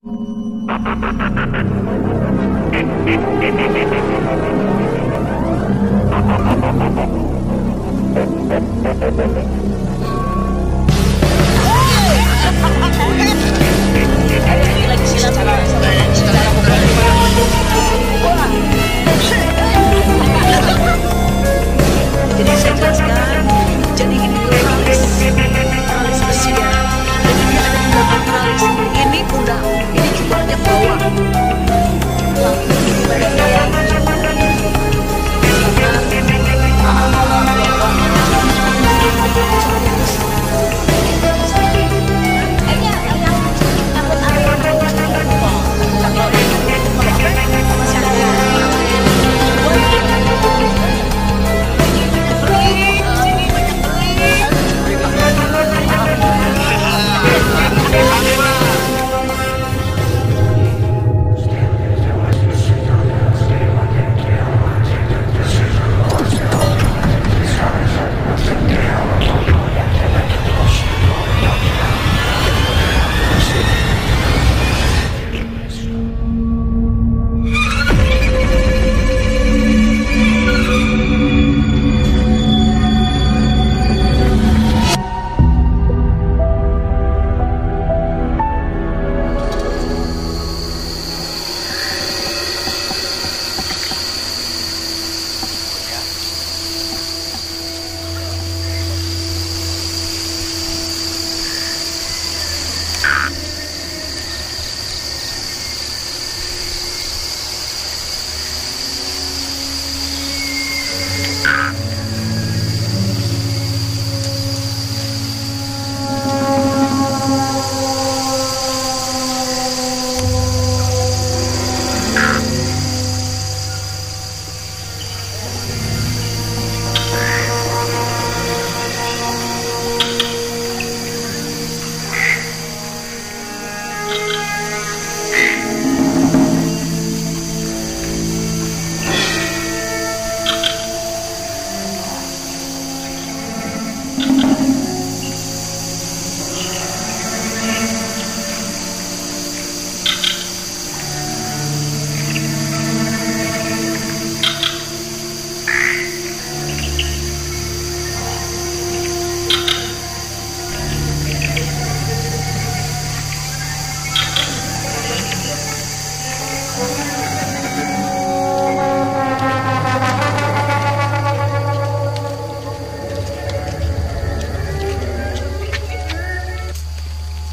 Lagi silat cara jadi saya jelaskan, jadi ini teralis besi ya. Jadi dia ada di belakang teralis. Ini pundak, ini jubahnya ke bawah. Ini badannya yang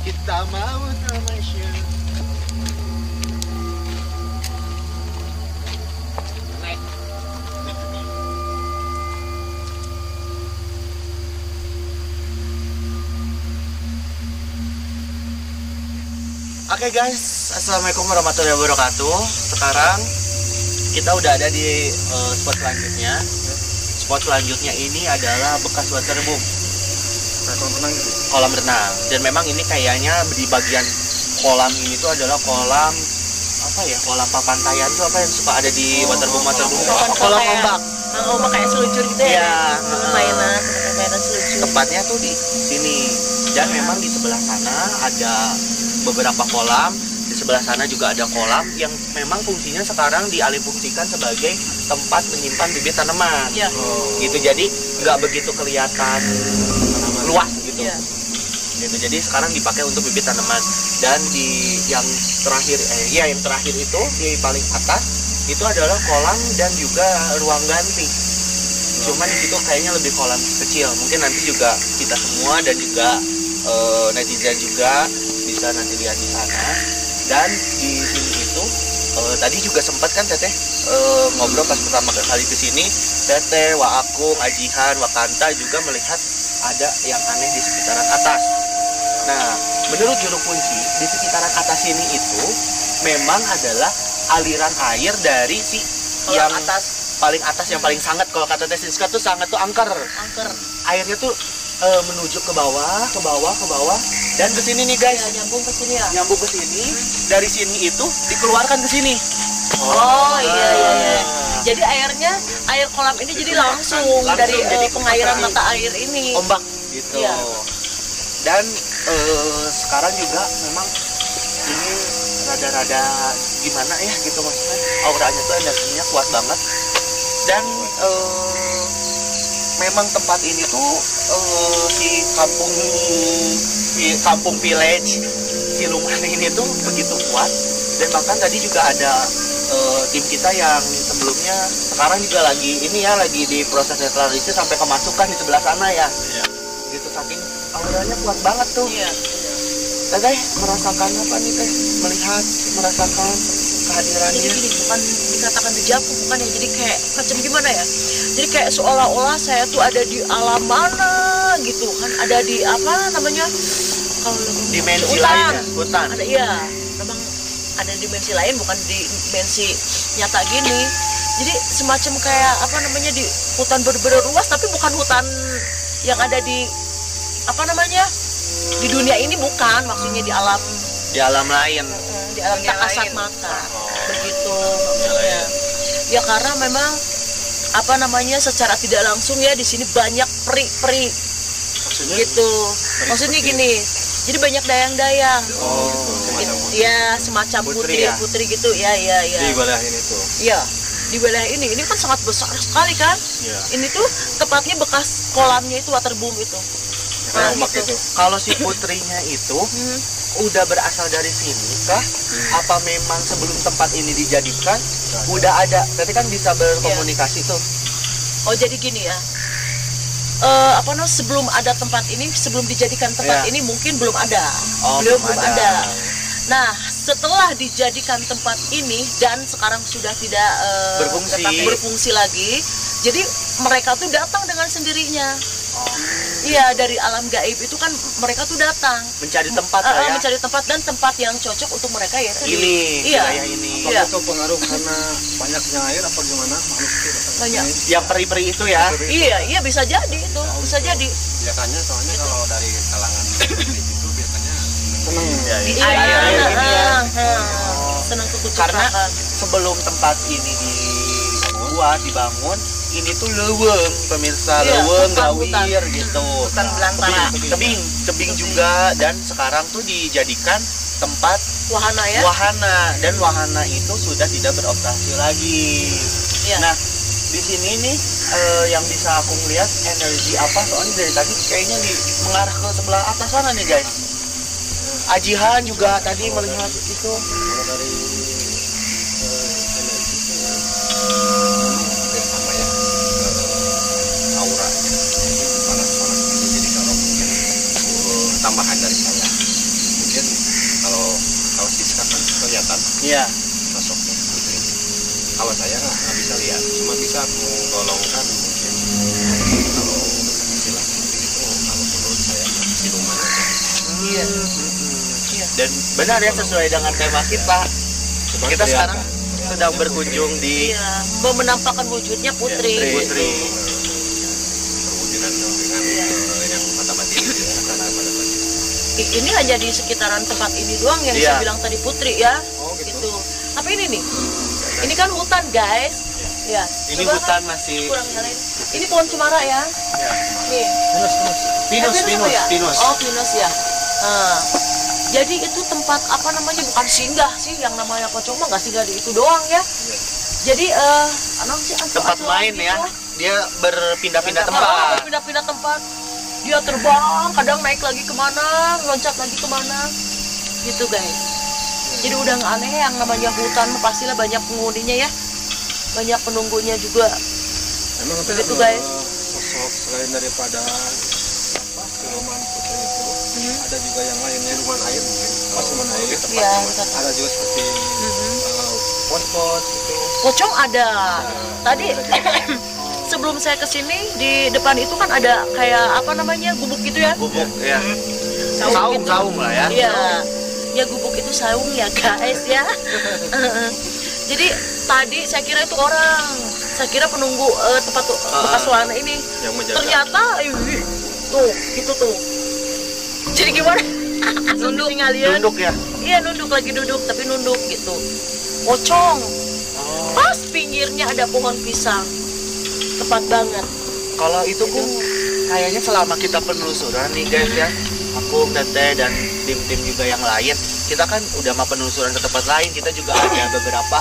kita mau tamasya. Oke guys, assalamualaikum warahmatullahi wabarakatuh. Sekarang kita udah ada di spot selanjutnya. Spot selanjutnya ini adalah bekas waterboom, kolam renang. Dan memang ini kayaknya di bagian kolam ini tuh adalah kolam apa ya? Kolam papantaian tuh apa yang suka ada di waterboom? Kolam ombak. Ombak kayak seluncur gitu ya. Iya. Mainan seluncur. Tepatnya tuh di sini. Dan memang di sebelah sana ada beberapa kolam. Di sebelah sana juga ada kolam yang memang fungsinya sekarang dialihfungsikan sebagai tempat menyimpan bibit tanaman. Ya. Gitu, jadi nggak begitu kelihatan luas gitu. Ya. Gitu, jadi sekarang dipakai untuk bibit tanaman. Dan di yang terakhir, yang terakhir itu di paling atas itu adalah kolam dan juga ruang ganti. Cuman di situ kayaknya lebih kolam kecil. Mungkin nanti juga kita semua dan juga netizen juga bisa nanti lihat di sana. Dan di sini itu tadi juga sempat kan Teteh ngobrol pas pertama kali ke sini, Teteh, Wak Akung, Ajihan, Wakanta juga melihat ada yang aneh di sekitaran atas. Nah, menurut juru kunci di sekitaran atas ini itu memang adalah aliran air dari si yang paling atas yang paling sangat. Kalau kata Teh Siska tuh sangat tuh angker. Airnya tuh menuju ke bawah, ke bawah, ke bawah, dan ke sini nih guys. Ya, nyambung ke sini ya. Nyambung ke sini. Dari sini itu dikeluarkan ke sini. Oh iya. Jadi air kolam ini jadi langsung dari pengairan mata air ini. Ombak gitu. Iya. Dan sekarang juga memang ini rada-rada gimana ya gitu, maksudnya auranya tuh energinya kuat banget. Dan memang tempat ini tuh si kampung village Siluman ini tuh begitu kuat. Dan bahkan tadi juga ada tim kita yang sebelumnya sekarang juga lagi ini ya, lagi di proses netralisasi sampai kemasukan di sebelah sana ya. Iya. Gitu, saking auranya kuat banget tuh. Iya. Teteh merasakan apa nih teh? Merasakan kehadirannya. Jadi gini, bukan dikatakan dejavu, bukan ya. Jadi kayak macam gimana ya? Jadi kayak seolah-olah saya tuh ada di alam mana gitu kan, ada di apa namanya? Kalau Dimensi hutan. lain ya? Hutan. Ada, iya, memang ada dimensi lain, bukan di dimensi nyata gini. Jadi semacam kayak apa namanya, di hutan bener-bener luas, tapi bukan hutan yang ada di apa namanya, di dunia ini, bukan, maksudnya di alam lain. di alam Dunia tak kasat lain. mata begitu maksudnya. Ya karena memang apa namanya, secara tidak langsung ya di sini banyak peri-peri Maksudnya gitu. Maksudnya gini, jadi banyak dayang-dayang. oh semacam Ya semacam Putri ya? putri gitu ya, ya, ya. di wilayah ini tuh. Ya, di wilayah ini kan sangat besar sekali kan. Iya. Ini tuh tepatnya bekas kolamnya itu, waterboom itu. Nah, Nah, ombak gitu. itu. Kalau si putrinya itu udah berasal dari sini kah? Apa memang sebelum tempat ini dijadikan udah ada? Berarti kan bisa berkomunikasi tuh. Oh jadi gini ya, apa namanya, sebelum ada tempat ini, sebelum dijadikan tempat Ya. ini mungkin belum ada, Oh, belum belum ada. ada. Nah setelah dijadikan tempat ini dan sekarang sudah tidak Berfungsi. berfungsi lagi, jadi mereka tuh datang dengan sendirinya. Iya, dari alam gaib itu kan mereka tuh datang Mencari tempat lah ya. mencari tempat, dan tempat yang cocok untuk mereka yaitu di- Ini, iya, wilayah ini. Apakah Iya. itu pengaruh karena banyaknya air apa gimana? Makhluk itu datang ke Banyak. sini? Yang peri-peri itu ya. iya bisa jadi itu, bisa jadi. Biasanya soalnya kalau dari kalangan itu biasanya Seneng. Ya, Iya, iya, iya, iya, iya. senang Karena kekucipratan. sebelum tempat ini dibangun, ini tuh leuweung, pemirsa, Iya, leuweung, hutan. gawir gitu. Hutan belantara. Tebing juga, dan sekarang tuh dijadikan tempat Wahana ya. wahana, dan wahana itu sudah tidak beroperasi lagi. Iya. Nah, di sini nih yang bisa aku lihat energi apa, soalnya dari tadi kayaknya mengarah ke sebelah atas sana nih guys. Ajihan juga tadi melihat itu. kalau dari energi sama ya, auranya panas-panas gitu. Jadi kalau mungkin tambahan dari saya, mungkin kalau Siska kan kelihatan Iya. sosoknya putri. Kalau saya nggak bisa lihat, cuma bisa menggolongkan mungkin kalau istilah putri itu, kalau menurut saya siluman aja. Iya. Dan benar ya, sesuai dengan tema kita. Cuma Kita kelihatan. sekarang sedang berkunjung di Iya, menampakkan wujudnya putri. Putri. perwujudan dengan yang mata batin gitu ya, karena pada batin. Ini hanya di sekitaran tempat ini doang yang Iya. saya bilang tadi putri ya. Oh, gitu. Gitu. Tapi ini nih, ini kan hutan guys. Ya. Ini Coba hutan kan masih kurang nyalain. Ini pohon cemara ya. Nih. pinus, Eh, pinus, ya? pinus. Oh, pinus ya. Nah, jadi itu tempat apa namanya, bukan singgah sih, yang namanya pocong mah nggak singgah di itu doang ya. Jadi Tempat main ya. Dia berpindah-pindah tempat. Pindah-pindah tempat. Dia terbang, kadang naik lagi kemana, loncat lagi kemana, gitu guys. Jadi udah nggak aneh, yang namanya hutan pastilah banyak penghuninya ya, banyak penunggunya juga. Emang itu Begitu, guys. sosok selain daripada apa siluman putri itu, ada juga yang lainnya siluman air mungkin. Oh, siluman air. Iya, Ada juga seperti pos-pos gitu. pocong ada. Tadi sebelum saya kesini di depan itu kan ada kayak apa namanya, gubuk gitu ya. Gubuk ya. Saung gitu. Saung lah ya. Iya, ya gubuk itu saung ya guys ya. Jadi tadi saya kira itu orang, saya kira penunggu tempat bekas wahana ini. Yang menjaga. Ternyata, tuh, gitu tuh. Jadi gimana? Nunduk ngalian. Nunduk ya. Iya nunduk, lagi duduk tapi nunduk gitu. Pocong. Pas pinggirnya ada pohon pisang. Tepat banget. Kalau itu kayaknya selama kita penelusuran nih guys ya, aku, Teteh, dan tim-tim juga yang lain. Kita kan udah mau penelusuran ke tempat lain, kita juga ada beberapa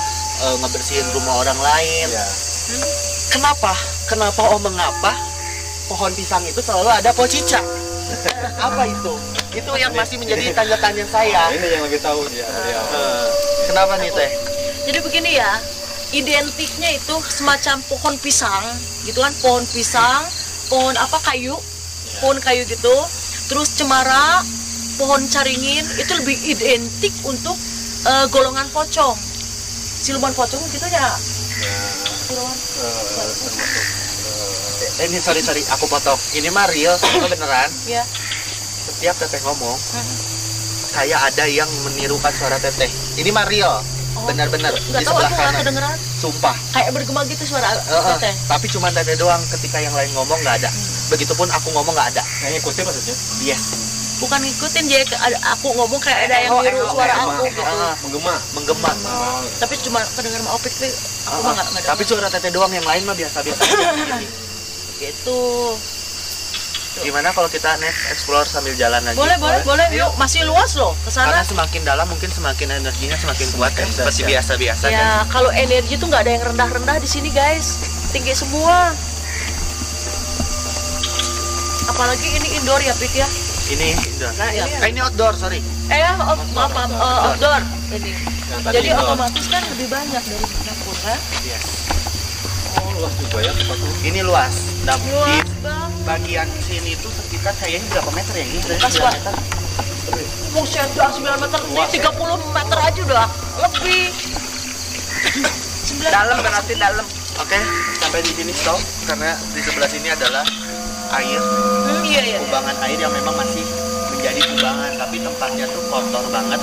ngebersihin rumah orang lain. Ya. Kenapa mengapa pohon pisang itu selalu ada pocica? Apa itu? Itu yang masih menjadi tanda tanya saya. Nah, ini yang lebih tahu dia. Kenapa nih Teh? Jadi begini ya, identiknya itu semacam pohon pisang, gitu kan? Pohon pisang, pohon apa kayu, pohon kayu gitu. Terus cemara, pohon caringin itu lebih identik untuk golongan pocong. Siluman pocong gitu ya. Siluman. Ini sorry aku potong. Ini mah real, ini beneran. Ya. Setiap Teteh ngomong, kayak ada yang menirukan suara Teteh. Ini mah real, benar-benar Nggak di tahu sebelah aku nggak kanan. kedengeran. Sumpah. Kayak bergema gitu suara Teteh. Tapi cuma Teteh doang. Ketika yang lain ngomong nggak ada. Begitupun aku ngomong nggak ada. Yang ikutin maksudnya? Yes. Bukan ngikutin dia, aku ngomong kayak ada yang niru suara aku gitu. Menggema. Tapi cuma kedengeran sama Opik nih, aku mah nggak ada. Tapi suara Teteh doang, yang lain mah biasa-biasa aja. Gitu. Gimana kalau kita next explore sambil jalan aja? Boleh. Yuk, masih luas loh ke Karena sana. semakin dalam mungkin semakin energinya semakin kuat kan. Seperti biasa-biasa kan. Ya, kalau energi tuh nggak ada yang rendah-rendah di sini, guys. Tinggi semua. Apalagi ini indoor ya, Pik ya. Ini indoor. Nah, Ini outdoor, sorry. Maaf, outdoor ini. Yang tadi Jadi indoor. otomatis kan lebih banyak dari dapur kan? Yes. Oh, luas juga ya tempatnya. Ini luas. Nah, di Luas banget. bagian sini tuh sekitar kayaknya berapa meter ya? Ini berarti Pas, 9 Pak. meter. Buset, udah 9 meter, ini 30 meter aja udah lebih. 9 Dalam berarti dalam. Oke, sampai di sini stop karena di sebelah sini adalah air, Iya. kubangan air yang memang masih menjadi kubangan, tapi tempatnya tuh kotor banget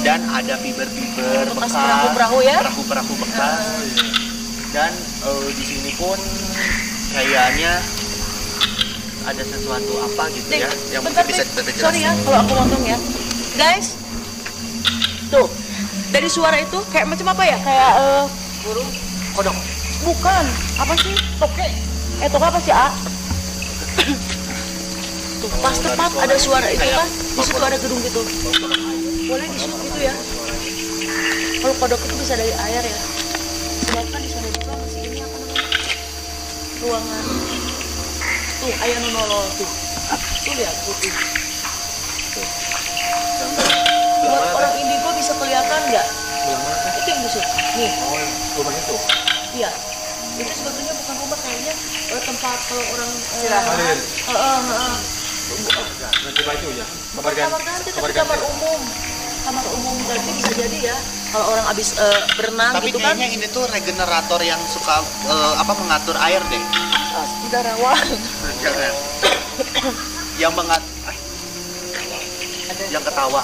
dan ada fiber-fiber Bekas bekas, perahu-perahu ya? perahu-perahu bekas. Dan di sini pun kayaknya ada sesuatu apa gitu Nih, ya yang bentar, mungkin bisa Pik. kita Sorry ya jelaskan. kalau aku potong ya. Guys, tuh dari suara itu kayak macam apa ya? Kayak Burung kodok. bukan apa sih? Toke. Toke apa sih, A? Tuh, pas tepat ada suara itu kan. Di situ ada gedung gitu. Boleh di situ gitu ya. Kalau kodok itu bisa dari air ya. Sedangkan di sana juga masih ini apa namanya? Ruangan. Tuh, ayah nolol tuh. Tuh lihat putih. Tuh. Buat orang indigo bisa kelihatan nggak? Itu yang busuk. Nih. Rumah itu. Iya. Itu sebetulnya bukan rumah, kayaknya tempat kalau orang Hadir. Coba itu ya. Bukan kamar ganti tapi kamar umum. Kamar umum berarti bisa jadi ya. Kalau orang habis berenang Tapi gitu kan. kayaknya ini tuh regenerator yang suka mengatur air deh. Udarawan. Jangan. Yang yang ketawa.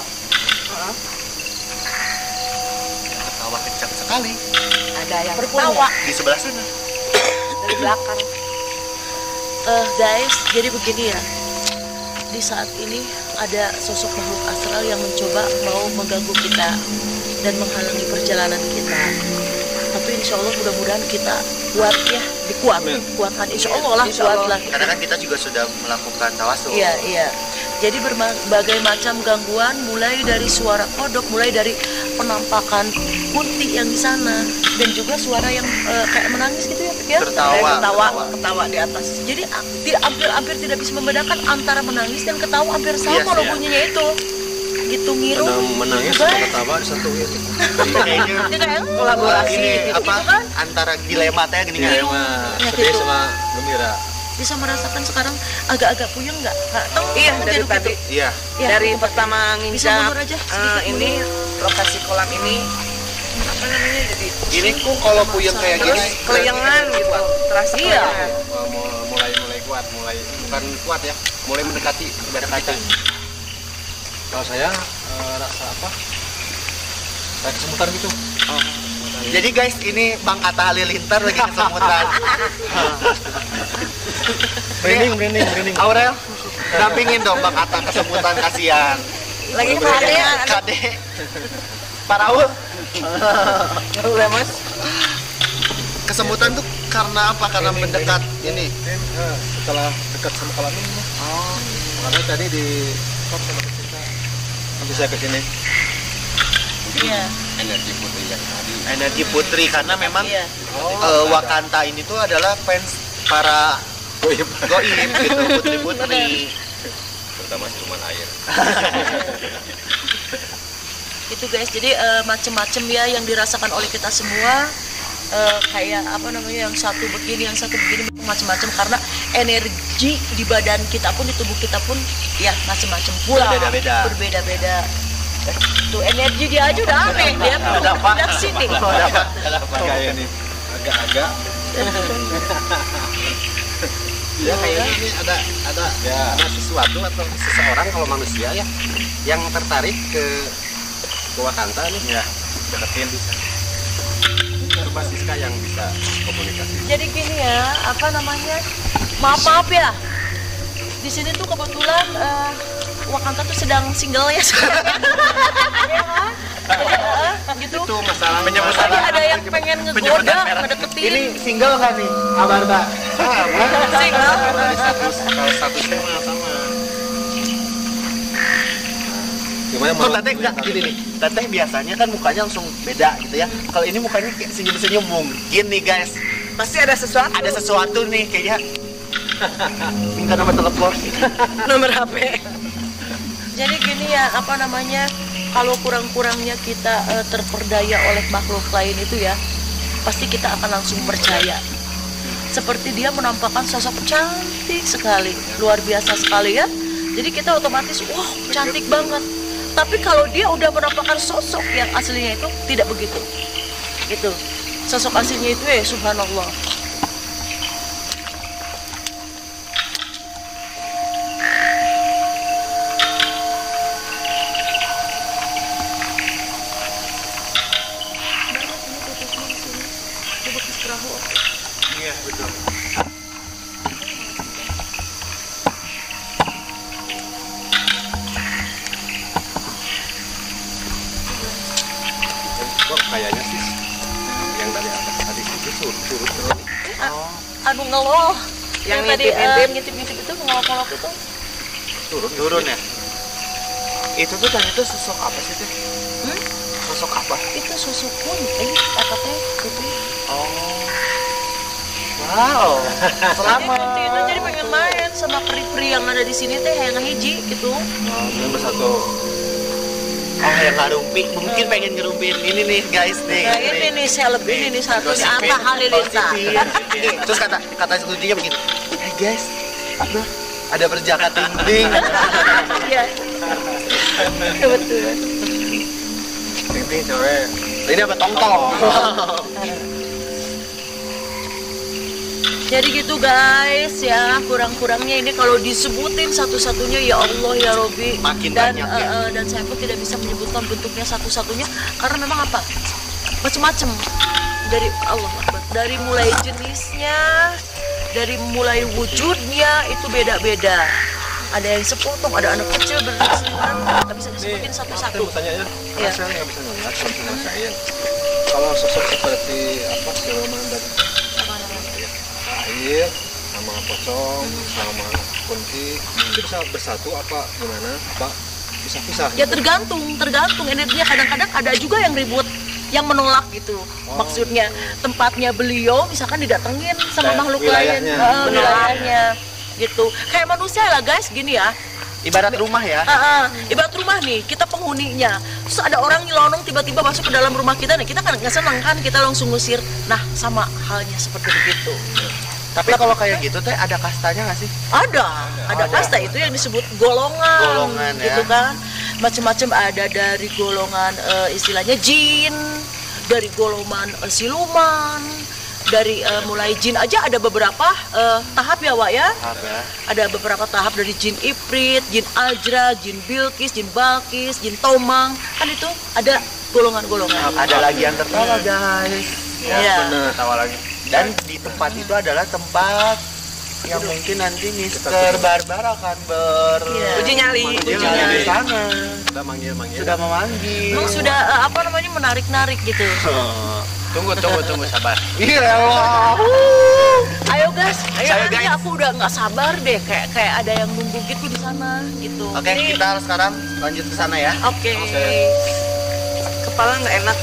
Yang ketawa kencang sekali Ada yang Berpunya. ketawa di sebelah sana. dari belakang. Guys, jadi begini ya. Di saat ini ada sosok makhluk astral yang mencoba mau mengganggu kita dan menghalangi perjalanan kita. Tapi insya Allah mudah-mudahan kita kuat ya, dikuatkan. Insya Allah lah, Insya kuat Allah. lah. Karena kan kita juga sudah melakukan tawasul. Iya. Jadi berbagai macam gangguan, mulai dari suara kodok, mulai dari penampakan kunti yang di sana, dan juga suara yang kayak menangis gitu ya, Pik, ya? Ketawa di atas. Jadi hampir tidak bisa membedakan antara menangis dan ketawa, hampir sama Yes, loh ya. bunyinya itu. Gitu ngiru. Menangis Juga. sama ketawa disatuin. Kayaknya Dia kayak Kolaborasi. ini gitu apa kan? antara dilema teh gini kan. Ya, Sedih gitu. sama gembira. Bisa merasakan sekarang agak-agak puyeng nggak? Nggak tahu. Iya, Kamu dari jadi tadi. gitu. Iya. Ya, Dari tempat- pertama Bisa nginjak mundur aja sedikit ini lokasi kolam ini apa namanya jadi Ini kok kalau puyeng kayak terus gini keleyengan gitu. Terasa Iya. keleyengan. Mulai kuat, bukan kuat ya, mulai mendekati kita. Kalau saya rasa apa? Kayak kesemutan gitu. Jadi guys, ini Bang Atta Halilintar lagi kesemutan. Merinding. Aurel, dampingin dong Bang Atta kesemutan, kasihan. Lagi Kade. Pak Raul, lemes. kesemutan tuh karena apa? Karena mendekat ini. Setelah dekat sama kolam ini. Makanya tadi di stop sama kita. bisa ke sini. Iya. Energi putri yang tadi. Energi putri karena memang Iya. Wakanta ini tuh adalah fans para Goib. goib gitu, putri-putri. Terutama siluman air. Itu guys, jadi macem-macem ya yang dirasakan oleh kita semua. Kayak apa namanya, yang satu begini, yang satu begini, macam-macam, karena energi di badan kita pun, di tubuh kita pun ya macam-macam pula, berbeda-beda. Tuh energi dia aja udah aneh, dia pindah sini. Kayak ini agak-agak. Ya kayaknya ini ada sesuatu atau seseorang kalau manusia ya yang tertarik ke Wakanta nih. Ya, deketin bisa. Coba Siska yang bisa komunikasi. Jadi gini ya, apa namanya, maaf ya, di sini tuh kebetulan Wakanta tuh sedang single ya sekarang. Ya kan? Jadi, gitu. Itu masalah Tadi ada yang pengen ngegoda, ngedeketin. Ini single kan nih, Abarta? Single. kalau statusnya mah sama. Gimana Kok teteh enggak gini nih, teteh biasanya kan mukanya langsung beda gitu ya. Kalau ini mukanya kayak senyum-senyum, mungkin nih guys, Pasti ada sesuatu. ada sesuatu nih kayaknya. Minta nomor telepon. Nomor HP. Jadi gini ya, apa namanya, kalau kurang-kurangnya kita terperdaya oleh makhluk lain itu ya, pasti kita akan langsung percaya. Seperti dia menampakkan sosok cantik sekali, luar biasa sekali ya. Jadi kita otomatis, wah cantik banget. Tapi kalau dia udah menampakkan sosok yang aslinya itu tidak begitu. Gitu. Sosok aslinya itu ya subhanallah. Iya betul. Kok kayaknya sih yang dari atas tadi itu surut terus. Anu ngeloh. Yang tadi ngintip-ngintip. ngintip-ngintip itu, ngelok-ngelok itu. Turun ya. Itu tuh tadi tuh sosok apa sih tuh? Sosok apa? Itu sosok putih, kata teh putih. Oh. Wow. Selamat. Jadi itu jadi pengen main sama peri-peri yang ada di sini teh yang hiji gitu. Nomor satu. Oh yang ngerumpi, mungkin pengen ngerumpin ini nih guys nih. Nah ini nih seleb ini nih satu nih Atta Halilintar. Terus kata kuncinya begini. Hey guys, ada perjaka ting-ting. Iya. Kebetulan. Ting-ting cewek. Ini apa tong-tong? Jadi gitu guys ya, kurang-kurangnya ini kalau disebutin satu-satunya ya Allah ya Robi. Makin dan banyak ya. dan saya pun tidak bisa menyebutkan bentuknya satu-satunya karena memang apa? Macem-macem dari Allah Akbar. Dari mulai jenisnya, dari mulai wujudnya itu beda-beda. Ada yang sepotong, ada anak kecil bersiluman, nggak bisa disebutin satu-satu. Tanya Iya. saya nggak bisa ngeliat, kalau bisa ngerasain. Kalau sosok seperti apa siluman dan air sama pocong sama kunti itu bisa bersatu apa gimana? Apa bisa pisah? Ya tergantung energinya. Kadang-kadang ada juga yang ribut, yang menolak gitu. Maksudnya tempatnya beliau misalkan didatengin sama Kayak makhluk wilayahnya. lain, wilayahnya gitu. Kayak manusia lah guys, gini ya. Ibarat rumah ya. Ibarat rumah nih, kita penghuninya. Terus ada orang nyelonong tiba-tiba masuk ke dalam rumah kita nih, kita kan nggak senang kan, kita langsung ngusir. Nah, sama halnya seperti begitu. Tapi kalau kayak gitu teh ada kastanya nggak sih? Ada kasta itu yang disebut golongan, Golongan, ya. gitu kan. Macam-macam ada dari golongan istilahnya jin, dari golongan siluman, dari mulai jin aja ada beberapa tahap ya Wak ya. Apa? Ada beberapa tahap dari jin ifrit, jin ajra, jin bilqis, jin balqis, jin tomang. Kan itu ada golongan-golongan. Ada lagi yang tertawa guys. Iya. Bener, tawa lagi. Dan di tempat itu adalah tempat yang mungkin nanti Mister Barbara akan Iya. Uji nyali. Uji nyali di sana. Sudah manggil-manggil. Sudah memanggil. Emang sudah apa namanya menarik-narik gitu. Tunggu sabar. Iya Allah. Ayo guys, Ayo, ini guys. aku udah nggak sabar deh, kayak ada yang nunggu gitu di sana gitu. Oke, Ini- kita sekarang lanjut ke sana ya. Oke. Kepala nggak enak.